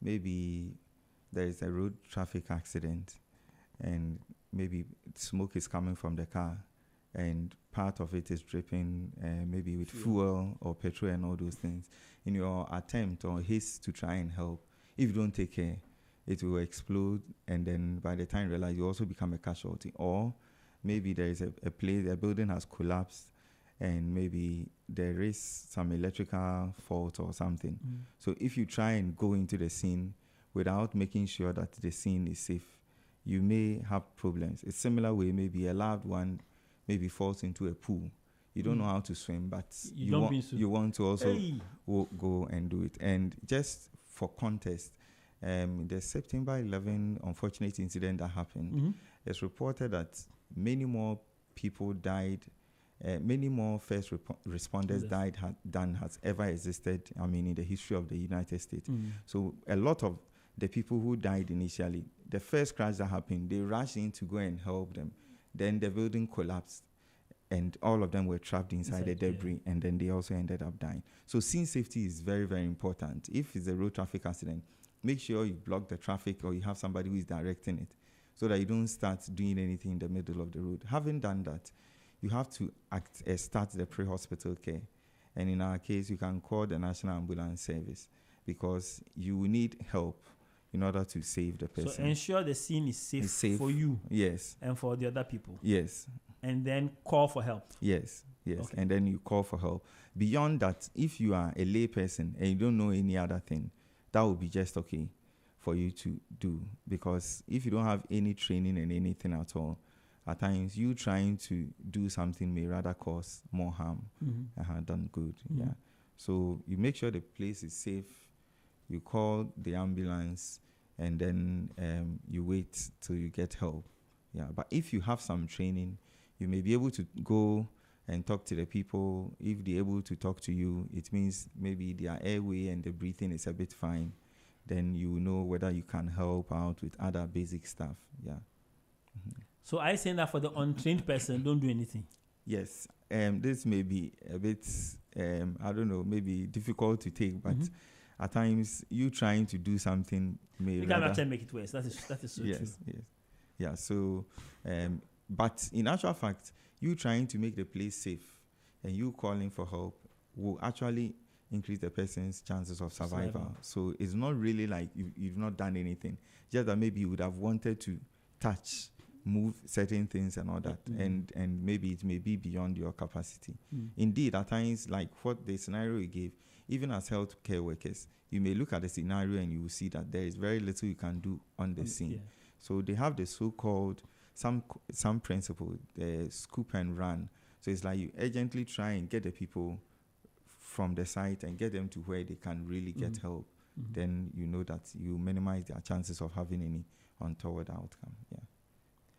maybe there is a road traffic accident and maybe smoke is coming from the car and part of it is dripping maybe with fuel or petrol and all those things. In your attempt or haste to try and help, if you don't take care, it will explode, and then by the time you realize, you also become a casualty. Or maybe there is a building has collapsed, and maybe there is some electrical fault or something. So if you try and go into the scene without making sure that the scene is safe, you may have problems. A similar way, maybe a loved one maybe falls into a pool. You don't know how to swim, but you want to also go and do it. And just for context, the September 11 unfortunate incident that happened, it's reported that many more people died, many more first responders died than has ever existed, in the history of the United States. So a lot of the people who died initially, the first crash that happened, they rushed in to go and help them. Then the building collapsed, and all of them were trapped inside the debris, and then they also ended up dying. So scene safety is very, very important. If it's a road traffic accident, make sure you block the traffic or you have somebody who is directing it so that you don't start doing anything in the middle of the road. Having done that, you have to start the pre-hospital care. And in our case, you can call the National Ambulance Service because you will need help in order to save the person. So ensure the scene is safe for you. Yes. And for the other people. Yes. And then call for help. Yes. Okay. And then you call for help. Beyond that, if you are a lay person and you don't know any other thing, that will be just okay for you to do. Because if you don't have any training and anything at all, at times you trying to do something may rather cause more harm than good. Yeah. So you make sure the place is safe. You call the ambulance, and then you wait till you get help. Yeah. But if you have some training, you may be able to go and talk to the people. If they're able to talk to you, it means maybe their airway and the breathing is a bit fine. Then you know whether you can help out with other basic stuff. Yeah. So I saying that for the untrained person, don't do anything. Yes. This may be a bit, I don't know, maybe difficult to take, but at times you trying to do something may you can actually make it worse. That is so true. Yes. Yeah. So, but in actual fact, you trying to make the place safe and you calling for help will actually increase the person's chances of survival. So it's not really like you've not done anything. Just that maybe you would have wanted to touch, move certain things and all that, and maybe it may be beyond your capacity. Indeed, at times, like what the scenario you gave, even as healthcare workers, you may look at the scenario and you will see that there is very little you can do on the scene. Yeah. So they have the so-called, some principle, the scoop and run. So it's like you urgently try and get the people from the site and get them to where they can really get help. Then you know that you minimize their chances of having any untoward outcome. Yeah.